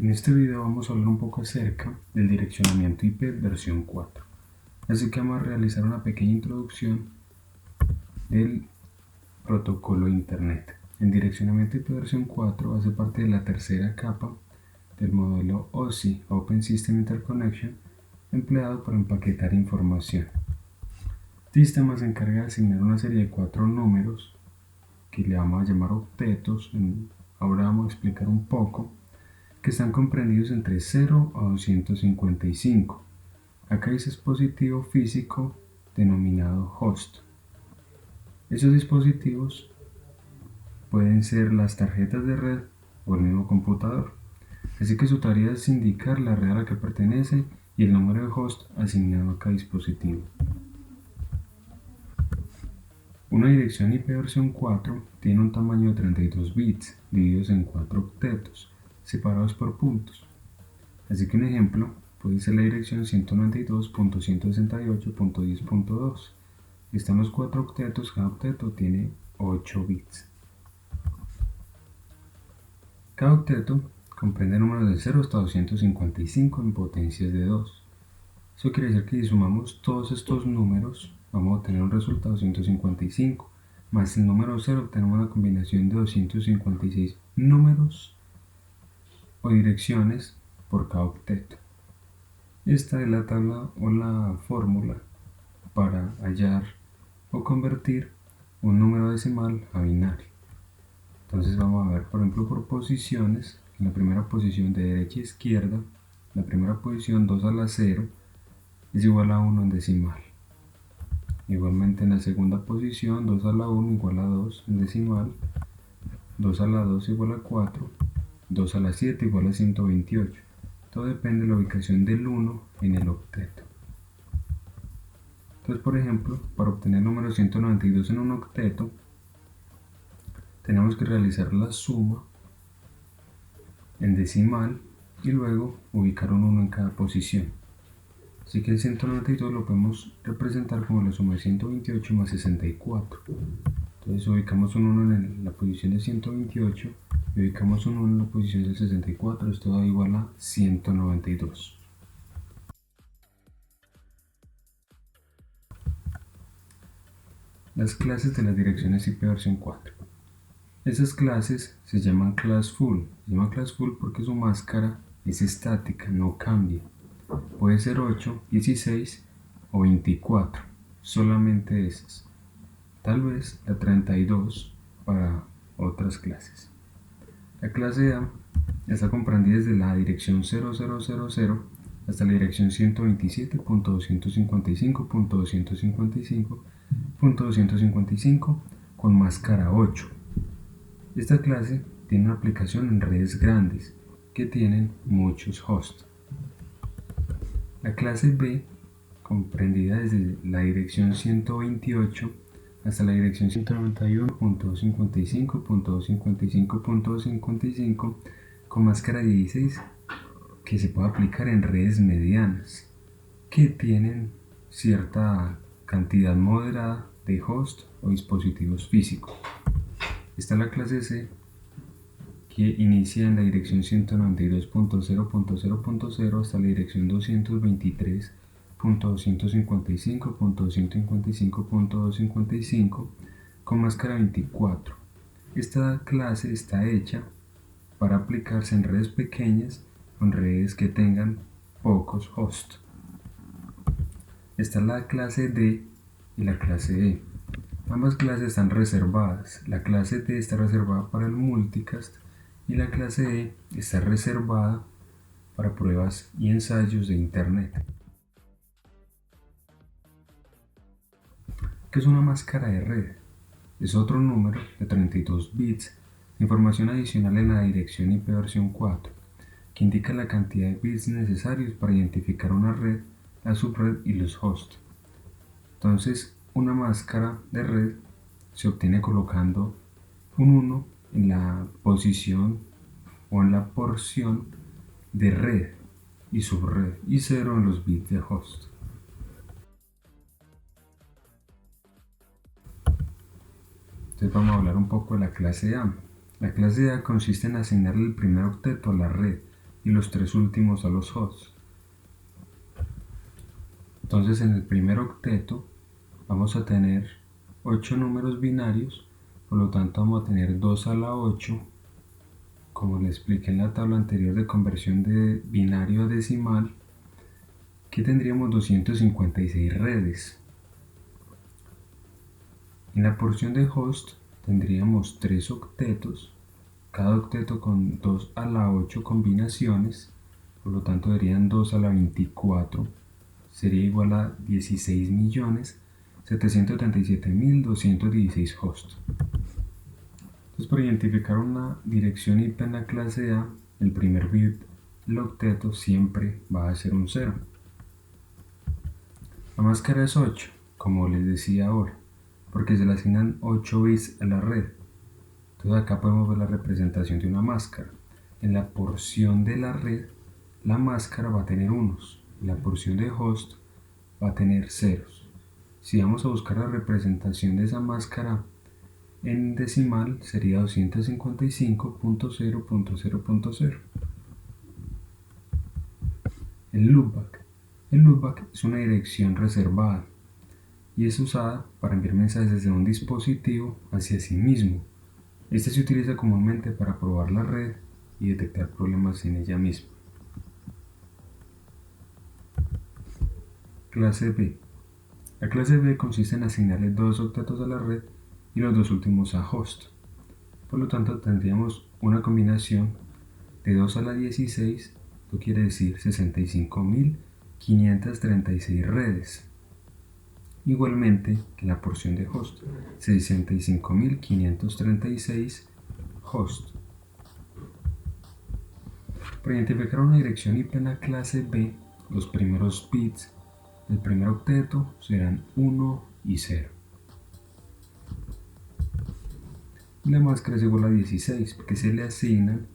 En este video vamos a hablar un poco acerca del direccionamiento IP versión 4. Así que vamos a realizar una pequeña introducción del protocolo Internet. El direccionamiento IP versión 4 hace parte de la tercera capa del modelo OSI, Open System Interconnection, empleado para empaquetar información. Este sistema se encarga de asignar una serie de 4 números que le vamos a llamar octetos. Ahora vamos a explicar un poco, que están comprendidos entre 0 a 255. Acá hay dispositivo físico denominado host. Esos dispositivos pueden ser las tarjetas de red o el mismo computador. Así que su tarea es indicar la red a la que pertenece y el número de host asignado a cada dispositivo. Una dirección IP versión 4 tiene un tamaño de 32 bits divididos en 4 octetos, separados por puntos. Así que un ejemplo puede ser la dirección 192.168.10.2. Están los 4 octetos, cada octeto tiene 8 bits. Cada octeto comprende números de 0 hasta 255 en potencias de 2. Eso quiere decir que si sumamos todos estos números, vamos a obtener un resultado de 155, más el número 0 obtenemos una combinación de 256 números o direcciones por cada octeto. Esta es la tabla o la fórmula para hallar o convertir un número decimal a binario. Entonces vamos a ver, por ejemplo, por posiciones. En la primera posición de derecha a izquierda, la primera posición 2 a la 0 es igual a 1 en decimal. Igualmente en la segunda posición 2 a la 1 igual a 2 en decimal, 2 a la 2 igual a 4, 2 a la 7 igual a 128. Todo depende de la ubicación del 1 en el octeto. Entonces, por ejemplo, para obtener el número 192 en un octeto, tenemos que realizar la suma en decimal y luego ubicar un 1 en cada posición. Así que el 192 lo podemos representar como la suma de 128 más 64. Entonces ubicamos un 1 en la posición de 128 y ubicamos un 1 en la posición del 64. Esto da igual a 192. Las clases de las direcciones IP versión 4. Esas clases se llaman class full. Se llama class full porque su máscara es estática, no cambia. Puede ser 8, 16 o 24, solamente esas. Tal vez la 32 para otras clases. La clase A está comprendida desde la dirección 0000 hasta la dirección 127.255.255.255 con máscara 8. Esta clase tiene una aplicación en redes grandes que tienen muchos hosts. La clase B, comprendida desde la dirección 128 hasta la dirección 191.255.255.255 con máscara 16, que se puede aplicar en redes medianas que tienen cierta cantidad moderada de hosts o dispositivos físicos. Está la clase C, que inicia en la dirección 192.0.0.0 hasta la dirección 223.255.255.255 con máscara 24. Esta clase está hecha para aplicarse en redes pequeñas o en redes que tengan pocos hosts. Está la clase D y la clase E. Ambas clases están reservadas. La clase D está reservada para el multicast y la clase E está reservada para pruebas y ensayos de Internet. ¿Qué es una máscara de red? Es otro número de 32 bits de información adicional en la dirección IP versión 4, que indica la cantidad de bits necesarios para identificar una red, la subred y los hosts. Entonces, una máscara de red se obtiene colocando un 1 en la posición o en la porción de red y subred y 0 en los bits de host. Entonces vamos a hablar un poco de la clase A. La clase A consiste en asignarle el primer octeto a la red y los 3 últimos a los hosts. Entonces en el primer octeto vamos a tener 8 números binarios, por lo tanto vamos a tener 2 a la 8, como le expliqué en la tabla anterior de conversión de binario a decimal, que tendríamos 256 redes. En la porción de host tendríamos 3 octetos, cada octeto con 2 a la 8 combinaciones, por lo tanto serían 2 a la 24, sería igual a 16.737.216 hosts. Entonces, para identificar una dirección IP en la clase A, el primer bit del octeto siempre va a ser un 0. La máscara es 8, como les decía ahora, porque se le asignan 8 bits a la red. Entonces acá podemos ver la representación de una máscara. En la porción de la red, la máscara va a tener unos, y la porción de host va a tener ceros. Si vamos a buscar la representación de esa máscara en decimal, sería 255.0.0.0. El loopback. El loopback es una dirección reservada y es usada para enviar mensajes desde un dispositivo hacia sí mismo. Este se utiliza comúnmente para probar la red y detectar problemas en ella misma. Clase B. La clase B consiste en asignarle 2 octetos a la red y los 2 últimos a host. Por lo tanto, tendríamos una combinación de 2 a la 16, esto quiere decir 65.536 redes. Igualmente que la porción de host, 65.536 host. Para identificar una dirección IP en la clase B, los primeros bits del primer octeto serán 1 y 0. Y la máscara es igual a 16 porque se le asignan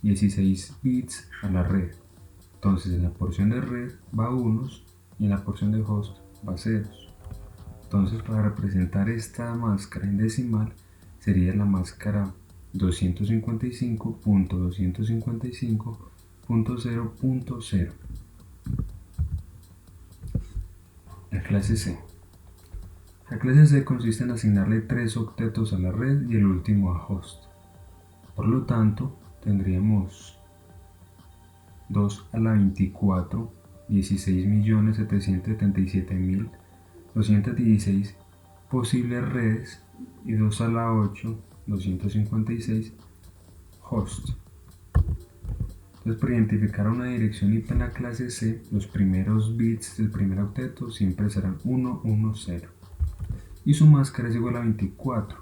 16 bits a la red. Entonces en la porción de red va unos y en la porción de host va ceros. Entonces para representar esta máscara en decimal sería la máscara 255.255.0.0. La clase C. La clase C consiste en asignarle 3 octetos a la red y el último a host. Por lo tanto, tendríamos 2 a la 24, 16.777.216 posibles redes y 2 a la 8, 256 hosts. Entonces, para identificar una dirección IP en la clase C, los primeros bits del primer octeto siempre serán 1, 1, 0. Y su máscara es igual a 24,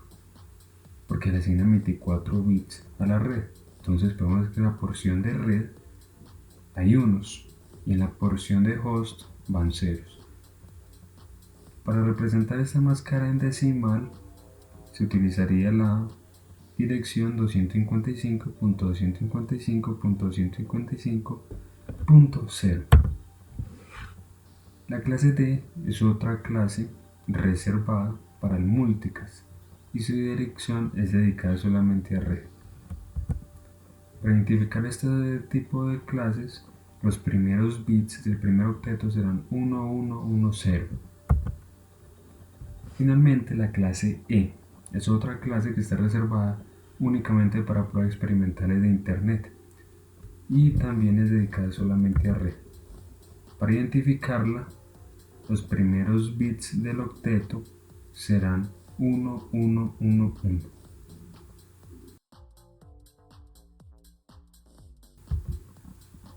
porque le asignan 24 bits a la red. Entonces podemos ver que en la porción de red hay unos y en la porción de host van ceros. Para representar esta máscara en decimal se utilizaría la dirección 255.255.255.0. La clase D es otra clase reservada para el multicast y su dirección es dedicada solamente a red. Para identificar este tipo de clases, los primeros bits del primer octeto serán 1, 1, 1, 0. Finalmente, la clase E es otra clase que está reservada únicamente para pruebas experimentales de Internet y también es dedicada solamente a red. Para identificarla, los primeros bits del octeto serán 1, 1, 1, 1.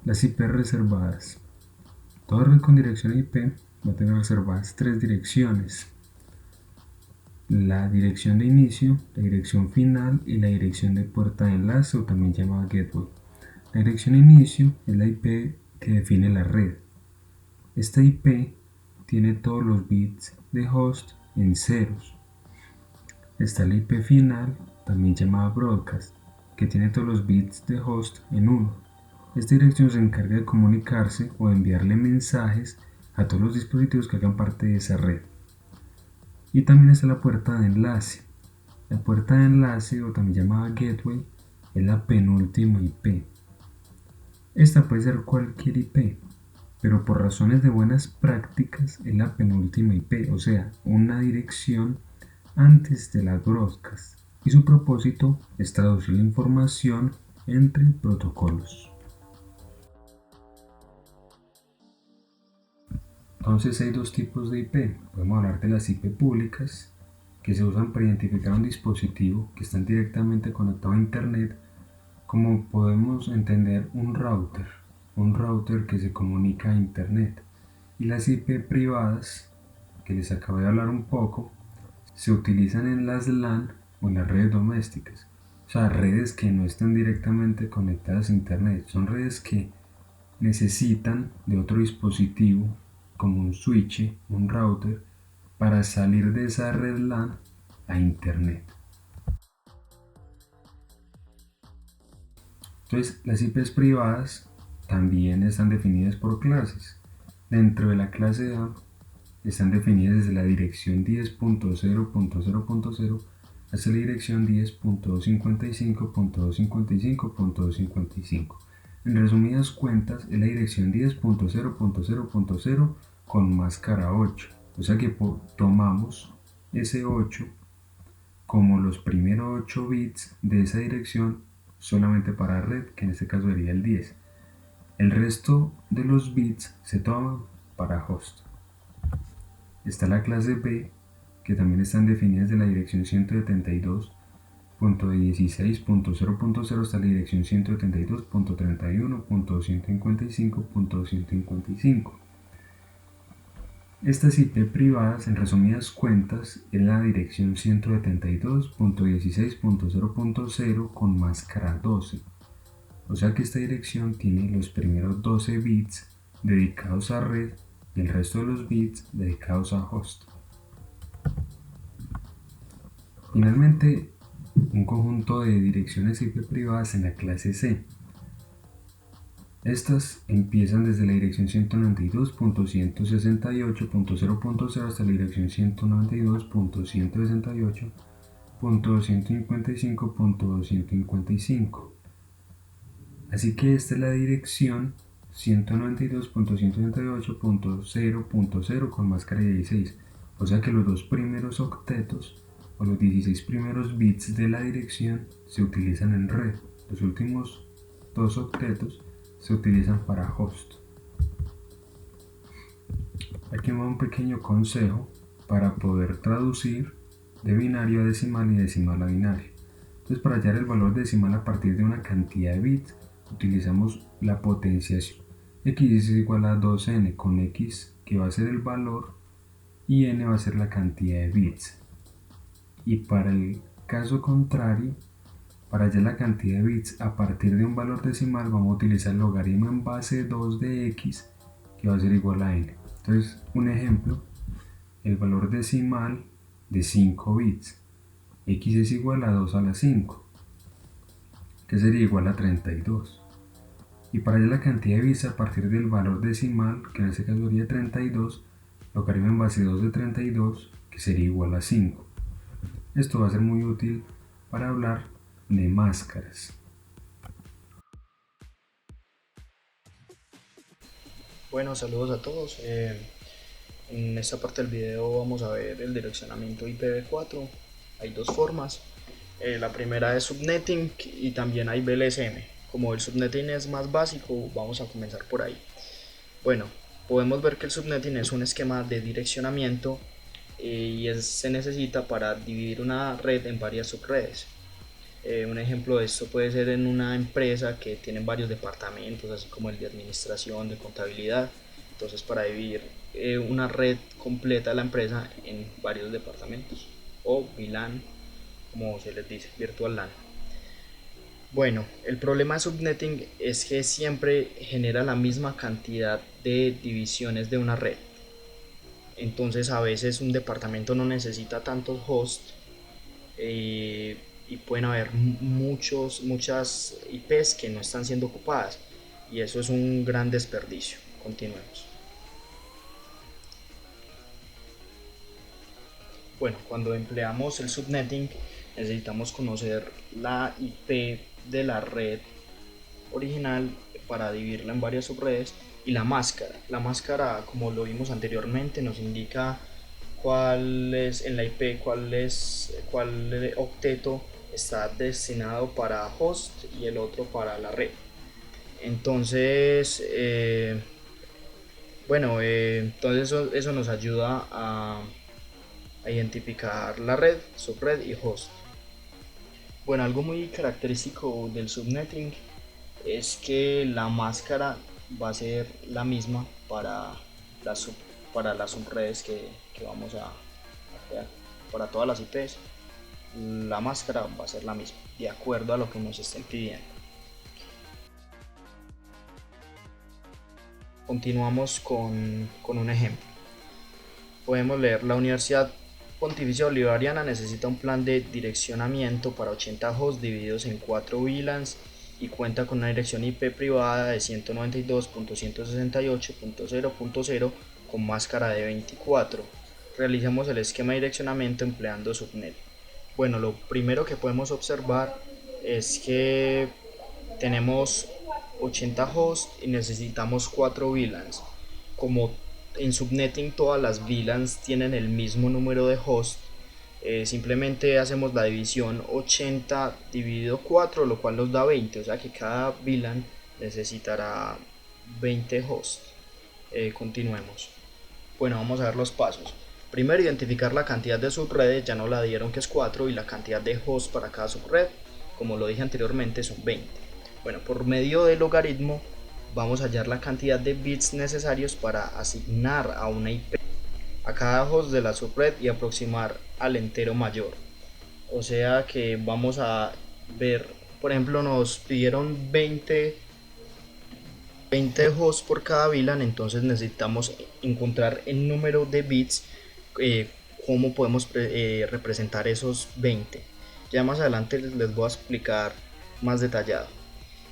Las IP reservadas. Toda red con dirección IP va a tener reservadas 3 direcciones: la dirección de inicio, la dirección final y la dirección de puerta de enlace, o también llamada gateway. La dirección de inicio es la IP que define la red. Esta IP tiene todos los bits de host en ceros. Está la IP final, también llamada broadcast, que tiene todos los bits de host en 1. Esta dirección se encarga de comunicarse o enviarle mensajes a todos los dispositivos que hagan parte de esa red. Y también está la puerta de enlace. La puerta de enlace, o también llamada gateway, es la penúltima IP. Esta puede ser cualquier IP, pero por razones de buenas prácticas es la penúltima IP, o sea, una dirección antes de la broadcast, y su propósito es traducir la información entre protocolos. Entonces hay dos tipos de IP. Podemos hablar de las IP públicas, que se usan para identificar un dispositivo que están directamente conectado a Internet, como podemos entender un router que se comunica a Internet. Y las IP privadas, que les acabo de hablar un poco, se utilizan en las LAN o en las redes domésticas. O sea, redes que no están directamente conectadas a Internet. Son redes que necesitan de otro dispositivo, como un switch, un router, para salir de esa red LAN a Internet. Entonces, las IPs privadas también están definidas por clases. Dentro de la clase A están definidas desde la dirección 10.0.0.0 hasta la dirección 10.255.255.255. En resumidas cuentas, es la dirección 10.0.0.0 con máscara 8. O sea que tomamos ese 8 como los primeros 8 bits de esa dirección solamente para red, que en este caso sería el 10. El resto de los bits se toman para host. Está la clase B, que también están definidas de la dirección 172.16.0.0 hasta la dirección 172.31.155.255. Estas IP privadas, en resumidas cuentas, es la dirección 172.16.0.0 con máscara 12. O sea que esta dirección tiene los primeros 12 bits dedicados a red y el resto de los bits dedicados a host. Finalmente, un conjunto de direcciones IP privadas en la clase C. Estas empiezan desde la dirección 192.168.0.0 hasta la dirección 192.168.255.255. Así que esta es la dirección 192.168.0.0 con máscara 16. O sea que los dos primeros octetos o los 16 primeros bits de la dirección se utilizan en red. Los últimos dos octetos se utilizan para host. Aquí va un pequeño consejo para poder traducir de binario a decimal y decimal a binario. Entonces, para hallar el valor decimal a partir de una cantidad de bits, utilizamos la potenciación. X es igual a 2n con x, que va a ser el valor, y n va a ser la cantidad de bits. Y para el caso contrario, para hallar la cantidad de bits a partir de un valor decimal, vamos a utilizar el logaritmo en base 2 de x, que va a ser igual a n. Entonces, un ejemplo, el valor decimal de 5 bits. X es igual a 2 a la 5, que sería igual a 32. Y para hallar la cantidad de bits a partir del valor decimal, que en este caso sería 32, logaritmo en base 2 de 32, que sería igual a 5. Esto va a ser muy útil para hablar de máscaras. Bueno, saludos a todos. En esta parte del video vamos a ver el direccionamiento IPv4. Hay dos formas. La primera es subnetting y también hay VLSM. Como el subnetting es más básico, vamos a comenzar por ahí. Bueno, podemos ver que el subnetting es un esquema de direccionamiento y se necesita para dividir una red en varias subredes. Un ejemplo de esto puede ser en una empresa que tiene varios departamentos, así como el de administración, de contabilidad. Entonces, para dividir una red completa de la empresa en varios departamentos, o VLAN, como se les dice, Virtual LAN. Bueno, el problema de subnetting es que siempre genera la misma cantidad de divisiones de una red. Entonces, a veces un departamento no necesita tantos hosts y pueden haber muchas IPs que no están siendo ocupadas y eso es un gran desperdicio. Continuemos. Bueno, cuando empleamos el subnetting necesitamos conocer la IP de la red original para dividirla en varias subredes, y la máscara. La máscara, como lo vimos anteriormente, nos indica cuál es en la IP, cuál octeto está destinado para host y el otro para la red. Entonces, entonces eso nos ayuda a identificar la red, subred y host. Bueno, algo muy característico del subnetting es que la máscara va a ser la misma las, para las subredes que vamos a crear. Para todas las IPs, la máscara va a ser la misma, de acuerdo a lo que nos estén pidiendo. Continuamos con un ejemplo. Podemos leer: la Universidad Pontificia Bolivariana necesita un plan de direccionamiento para 80 hosts divididos en 4 VLANs y cuenta con una dirección IP privada de 192.168.0.0 con máscara de 24. Realicemos el esquema de direccionamiento empleando subnet. Bueno, lo primero que podemos observar es que tenemos 80 hosts y necesitamos 4 VLANs. Como en subnetting todas las VLANs tienen el mismo número de hosts, simplemente hacemos la división 80 dividido 4, lo cual nos da 20, o sea que cada VLAN necesitará 20 hosts. Continuemos. Bueno, vamos a ver los pasos. Primero, identificar la cantidad de subredes, ya no la dieron, que es 4, y la cantidad de hosts para cada subred, como lo dije anteriormente, son 20. Bueno, por medio del logaritmo vamos a hallar la cantidad de bits necesarios para asignar a una IP a cada host de la subred y aproximar al entero mayor. O sea que vamos a ver, por ejemplo, nos pidieron 20 hosts por cada VLAN, entonces necesitamos encontrar el número de bits, cómo podemos representar esos 20. Ya más adelante les voy a explicar más detallado.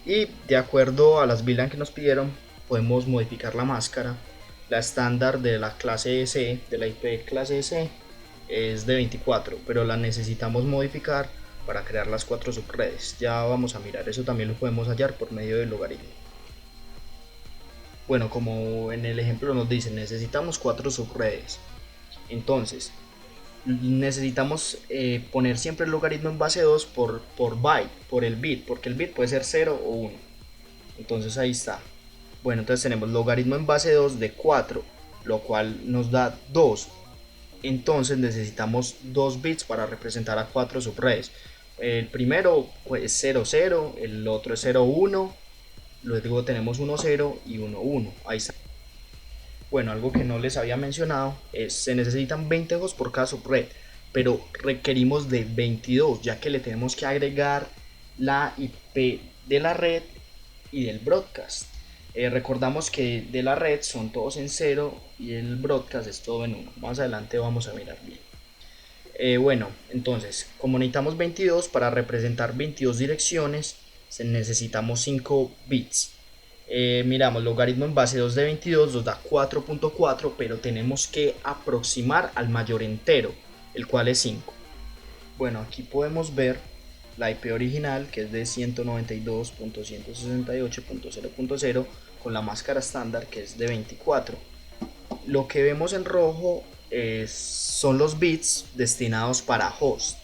Y de acuerdo a las VLAN que nos pidieron, podemos modificar la máscara. La estándar de la clase C, de la IP clase C, es de 24, pero la necesitamos modificar para crear las 4 subredes. Ya vamos a mirar, eso también lo podemos hallar por medio del logaritmo. Bueno, como en el ejemplo nos dice, necesitamos 4 subredes. Entonces, necesitamos poner siempre el logaritmo en base 2 por byte, por el bit, porque el bit puede ser 0 o 1. Entonces ahí está. Bueno, entonces tenemos logaritmo en base 2 de 4, lo cual nos da 2. Entonces necesitamos 2 bits para representar a 4 subredes. El primero es 0, 0, el otro es 0, 1, luego tenemos 1, 0 y 1, 1. Ahí está. Bueno, algo que no les había mencionado es se necesitan 20 hosts por cada subred, pero requerimos de 22, ya que le tenemos que agregar la IP de la red y del broadcast. Recordamos que de la red son todos en 0 y el broadcast es todo en 1. Más adelante vamos a mirar bien. Bueno, entonces, como necesitamos 22 para representar 22 direcciones, necesitamos 5 bits. Miramos, logaritmo en base 2 de 22 nos da 4.4, pero tenemos que aproximar al mayor entero, el cual es 5. Bueno, aquí podemos ver la IP original, que es de 192.168.0.0, con la máscara estándar, que es de 24. Lo que vemos en rojo son los bits destinados para host.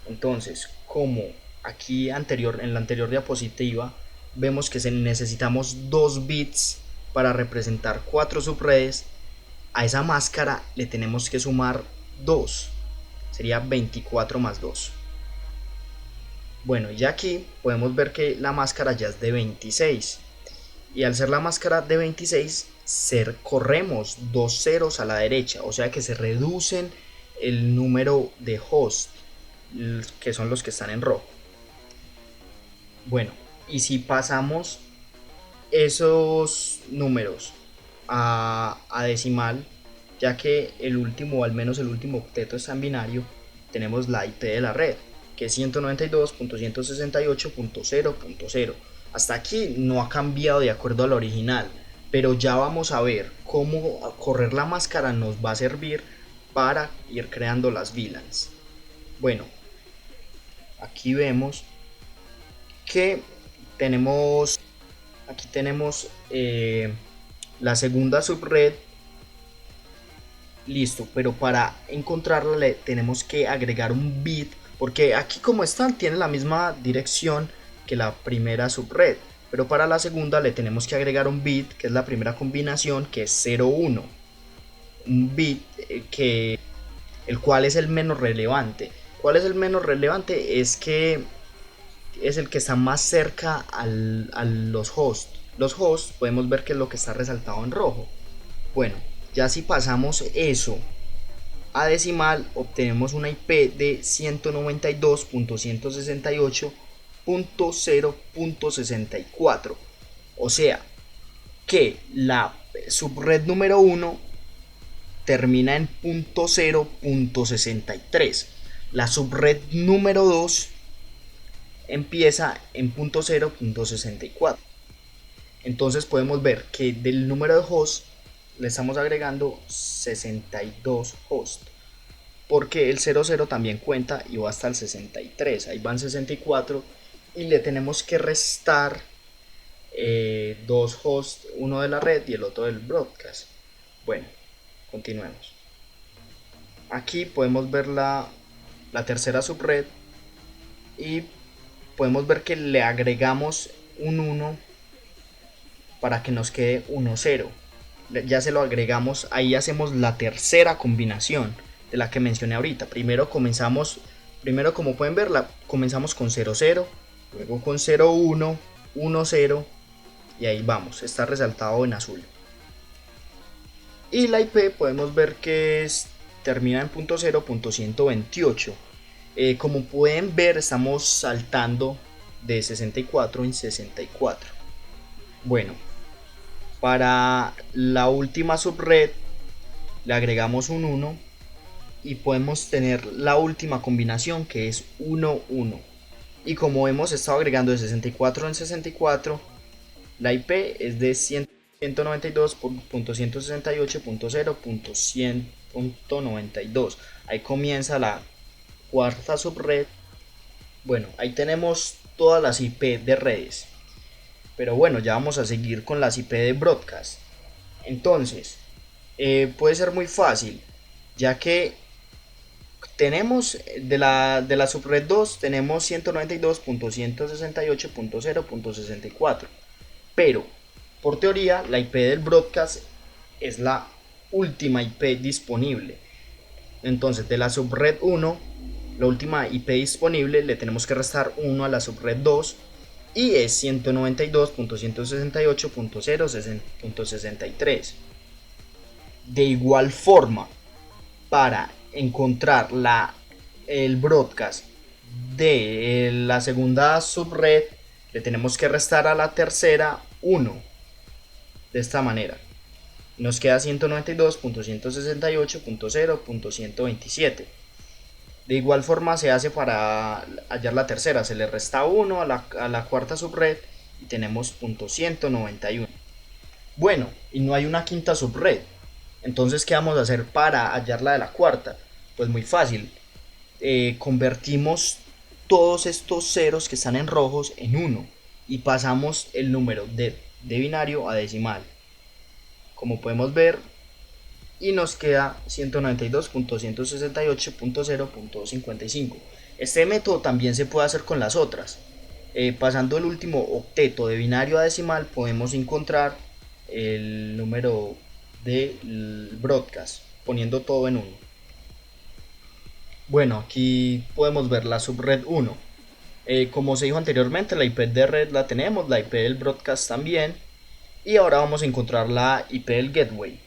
Entonces, como aquí en la anterior diapositiva vemos que necesitamos 2 bits para representar 4 subredes, a esa máscara le tenemos que sumar 2, sería 24 más 2. Bueno, ya aquí podemos ver que la máscara ya es de 26, y al ser la máscara de 26 corremos 2 ceros a la derecha, o sea que se reducen el número de hosts, que son los que están en rojo. Bueno, y si pasamos esos números a decimal, ya que el último, o al menos el último octeto está en binario, tenemos la IP de la red, que es 192.168.0.0. Hasta aquí no ha cambiado de acuerdo al original, pero ya vamos a ver cómo correr la máscara nos va a servir para ir creando las VLANs. Bueno, aquí vemos que tenemos aquí tenemos la segunda subred. Listo, pero para encontrarla le tenemos que agregar un bit, porque aquí como están tiene la misma dirección que la primera subred, pero para la segunda le tenemos que agregar un bit, que es la primera combinación, que es 01, un bit el cual es el menos relevante. ¿Cuál es el menos relevante? Es que es el que está más cerca a los hosts. Los hosts podemos ver que es lo que está resaltado en rojo. Bueno, ya si pasamos eso a decimal, obtenemos una IP de 192.168.0.64. O sea que la subred número 1 termina en .0.63. La subred número 2 empieza en .0.64. Entonces podemos ver que del número de hosts le estamos agregando 62 hosts, porque el 00 también cuenta y va hasta el 63, ahí van 64 y le tenemos que restar dos hosts, uno de la red y el otro del broadcast. Bueno, continuemos. Aquí podemos ver la tercera subred y podemos ver que le agregamos un 1 para que nos quede 1 0. Ya se lo agregamos, ahí hacemos la tercera combinación de la que mencioné ahorita. Primero como pueden ver, comenzamos con 0 0, luego con 0 1, 1 0 y ahí vamos, está resaltado en azul. Y la IP podemos ver que termina en .0.128. Como pueden ver, estamos saltando de 64 en 64. Bueno, para la última subred le agregamos un 1 y podemos tener la última combinación, que es 1 1. Y como hemos estado agregando de 64 en 64, la IP es de 192.168.0.100.92. Ahí comienza la cuarta subred. Bueno, ahí tenemos todas las IP de redes. Pero bueno, ya vamos a seguir con las IP de broadcast. Entonces, puede ser muy fácil, ya que tenemos de la subred 2 tenemos 192.168.0.64, pero por teoría la IP del broadcast es la última IP disponible. Entonces de la subred 1, la última IP disponible, le tenemos que restar 1 a la subred 2 y es 192.168.0.63. De igual forma, para encontrar el broadcast de la segunda subred, le tenemos que restar a la tercera 1. De esta manera nos queda 192.168.0.127. De igual forma se hace para hallar la tercera, se le resta 1 a la cuarta subred y tenemos .191. Bueno, y no hay una quinta subred. Entonces, ¿qué vamos a hacer para hallar la de la cuarta? Pues muy fácil. Convertimos todos estos ceros que están en rojos en 1 y pasamos el número de binario a decimal, como podemos ver, y nos queda 192.168.0.55. Este método también se puede hacer con las otras. Pasando el último octeto de binario a decimal podemos encontrar el número del broadcast poniendo todo en 1. Bueno, aquí podemos ver la subred 1. Como se dijo anteriormente, la IP de red la tenemos, la IP del broadcast también, y ahora vamos a encontrar la IP del gateway.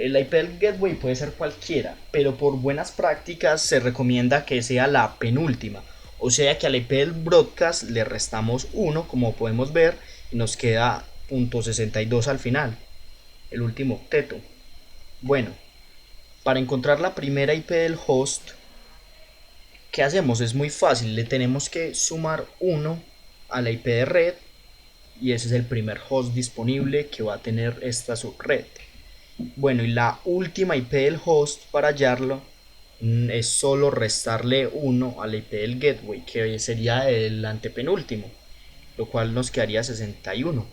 La IP del gateway puede ser cualquiera, pero por buenas prácticas se recomienda que sea la penúltima, o sea que a la IP del broadcast le restamos 1, como podemos ver, y nos queda .62 al final, el último octeto. Bueno, para encontrar la primera IP del host, ¿qué hacemos? Es muy fácil, le tenemos que sumar 1 a la IP de red y ese es el primer host disponible que va a tener esta subred. Bueno, y la última IP del host, para hallarlo, es solo restarle 1 a la IP del gateway, que sería el antepenúltimo, lo cual nos quedaría 61.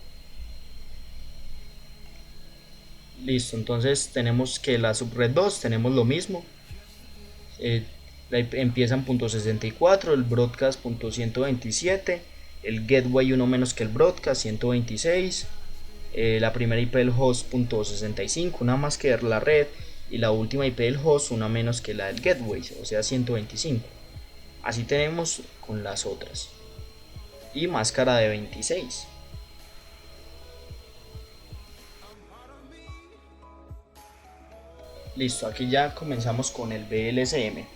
Listo, entonces tenemos que la subred 2 tenemos lo mismo. eh, Empieza en .64, el broadcast .127, el gateway uno menos que el broadcast 126, la primera IP del host .65, una más que la red, y la última IP del host una menos que la del gateway, o sea 125. Así tenemos con las otras. Y máscara de 26. Listo, aquí ya comenzamos con el VLSM.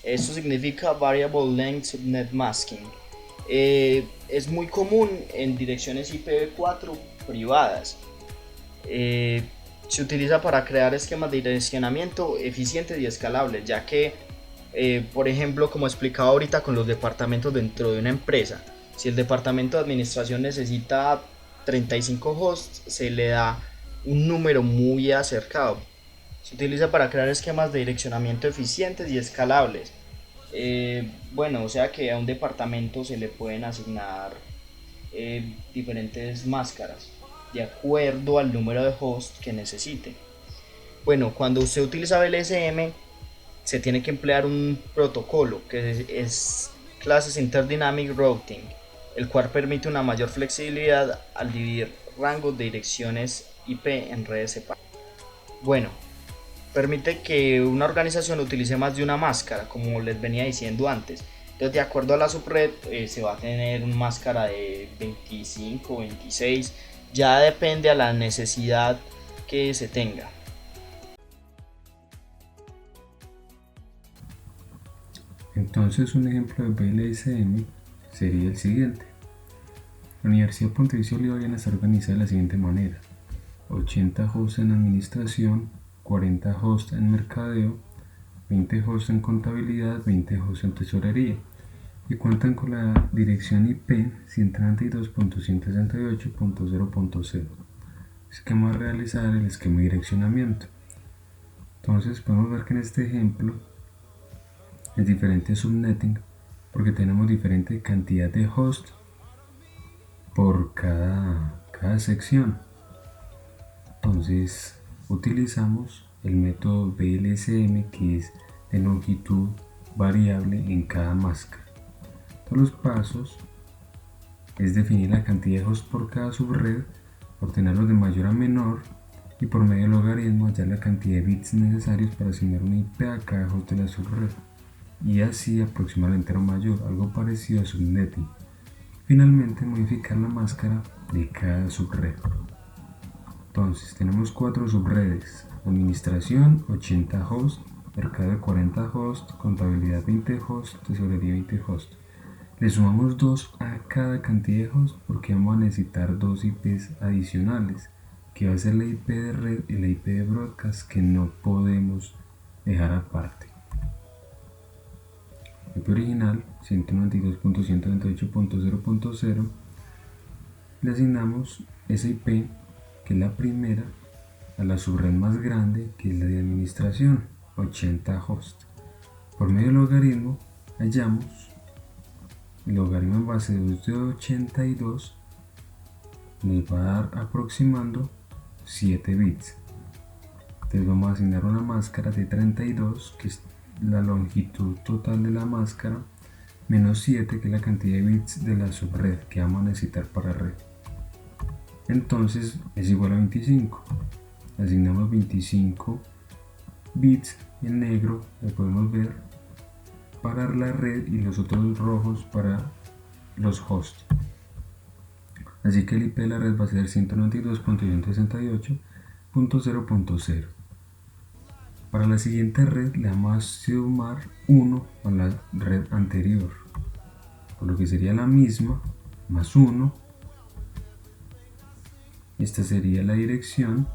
Esto significa Variable Length Subnet Masking. Es muy común en direcciones IPv4 privadas. Se utiliza para crear esquemas de direccionamiento eficientes y escalables, ya que, por ejemplo, como explicaba ahorita con los departamentos dentro de una empresa, si el departamento de administración necesita 35 hosts, se le da un número muy acercado. Se utiliza para crear esquemas de direccionamiento eficientes y escalables. Bueno, o sea que a un departamento se le pueden asignar diferentes máscaras de acuerdo al número de hosts que necesite. Bueno, cuando usted utiliza VLSM se tiene que emplear un protocolo que es Classes Interdynamic Routing, el cual permite una mayor flexibilidad al dividir rangos de direcciones IP en redes separadas. Bueno, permite que una organización utilice más de una máscara, como les venía diciendo antes. Entonces, de acuerdo a la subred, se va a tener una máscara de 25, 26, ya depende a la necesidad que se tenga. Entonces un ejemplo de VLSM sería el siguiente. La Universidad Pontificia Bolivariana está organizada de la siguiente manera: 80 hosts en administración, 40 hosts en mercadeo, 20 hosts en contabilidad, 20 hosts en tesorería, y cuentan con la dirección IP 132.168.0.0. Esquema a realizar: el esquema de direccionamiento. Entonces podemos ver que en este ejemplo es diferente subnetting porque tenemos diferente cantidad de hosts por cada sección. Entonces utilizamos el método VLSM, que es de longitud variable en cada máscara. Todos los pasos es definir la cantidad de hosts por cada subred, ordenarlos de mayor a menor y por medio del logaritmo hallar la cantidad de bits necesarios para asignar una IP a cada host de la subred, y así aproximar el entero mayor, algo parecido a subnetting. Finalmente, modificar la máscara de cada subred. Entonces tenemos 4 subredes: administración 80 hosts, mercado 40 hosts, contabilidad 20 hosts, tesorería 20 hosts. Le sumamos 2 a cada cantidad de hosts porque vamos a necesitar 2 IPs adicionales, que va a ser la IP de red y la IP de broadcast, que no podemos dejar aparte. IP original 192.128.0.0, le asignamos esa IP, que es la primera, a la subred más grande, que es la de administración, 80 hosts. Por medio del logaritmo hallamos el logaritmo en base 2 de 82, nos va a dar aproximando 7 bits. Entonces vamos a asignar una máscara de 32, que es la longitud total de la máscara, menos 7, que es la cantidad de bits de la subred que vamos a necesitar para red. Entonces es igual a 25. Asignamos 25 bits en negro, lo podemos ver, para la red, y los otros rojos para los hosts. Así que el IP de la red va a ser 192.168.0.0. Para la siguiente red le vamos a sumar 1 a la red anterior, por lo que sería la misma más 1. Esta sería la dirección.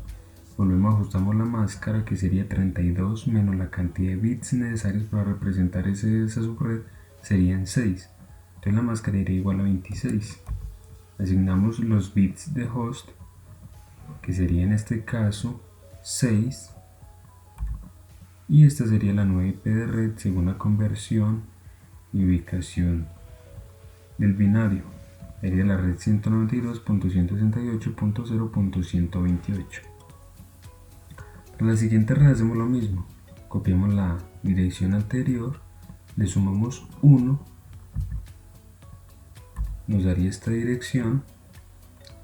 Volvemos, ajustamos la máscara, que sería 32 menos la cantidad de bits necesarios para representar esa subred, serían 6. Entonces la máscara iría igual a 26. Asignamos los bits de host, que sería en este caso 6, y esta sería la nueva IP de red según la conversión y ubicación del binario. Sería la red 192.168.0.128. Para la siguiente red hacemos lo mismo, copiamos la dirección anterior, le sumamos 1, nos daría esta dirección,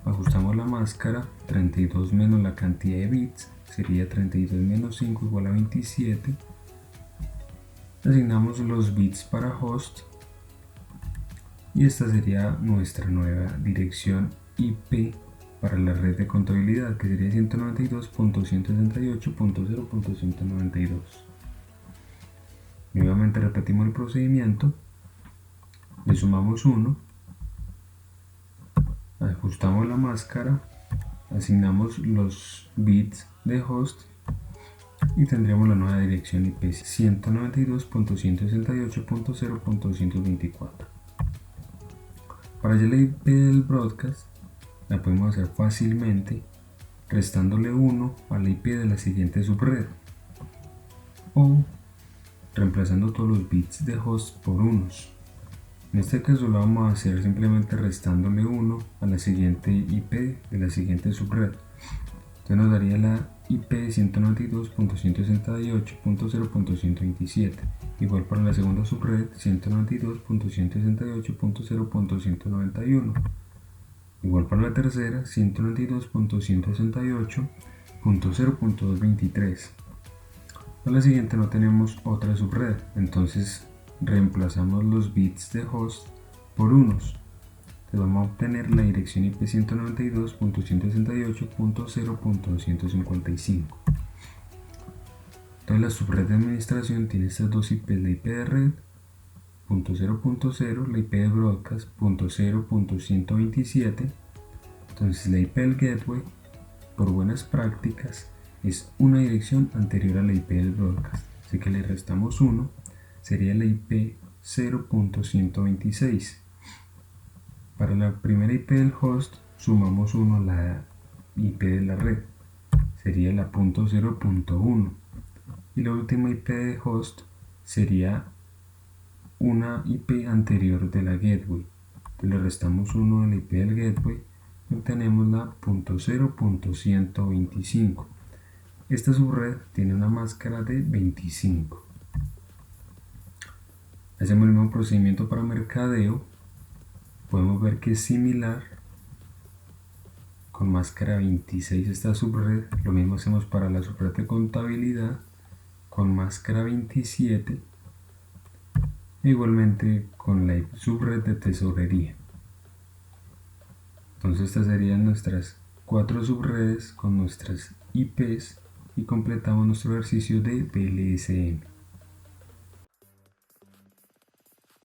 ajustamos la máscara, 32 menos la cantidad de bits, sería 32 menos 5 igual a 27, asignamos los bits para host y esta sería nuestra nueva dirección IP para la red de contabilidad, que sería 192.168.0.192. Nuevamente repetimos el procedimiento, le sumamos 1, ajustamos la máscara, asignamos los bits de host y tendremos la nueva dirección IP 192.168.0.124. Para hallar la IP del broadcast la podemos hacer fácilmente restándole 1 a la IP de la siguiente subred o reemplazando todos los bits de host por unos. En este caso lo vamos a hacer simplemente restándole 1 a la siguiente IP de la siguiente subred. Entonces nos daría la IP 192.168.0.127, igual para la segunda subred 192.168.0.191, igual para la tercera 192.168.0.223. Para la siguiente no tenemos otra subred, entonces reemplazamos los bits de host por unos. Entonces vamos a obtener la dirección IP 192.168.0.255. Entonces la subred de administración tiene estas dos IPs, la IP de red .0.0, la IP de broadcast .0.127. Entonces la IP del gateway, por buenas prácticas, es una dirección anterior a la IP del broadcast, así que le restamos 1, sería la IP 0.126. Para la primera IP del host sumamos 1 a la IP de la red, sería la .0.1, y la última IP de host sería una IP anterior de la gateway. Entonces le restamos 1 a la IP del gateway y obtenemos la .0.125. Esta subred tiene una máscara de 25. Hacemos el mismo procedimiento para mercadeo. Podemos ver que es similar, con máscara 26 esta subred. Lo mismo hacemos para la subred de contabilidad con máscara 27, e igualmente con la subred de tesorería. Entonces estas serían nuestras 4 subredes con nuestras IPs y completamos nuestro ejercicio de VLSM.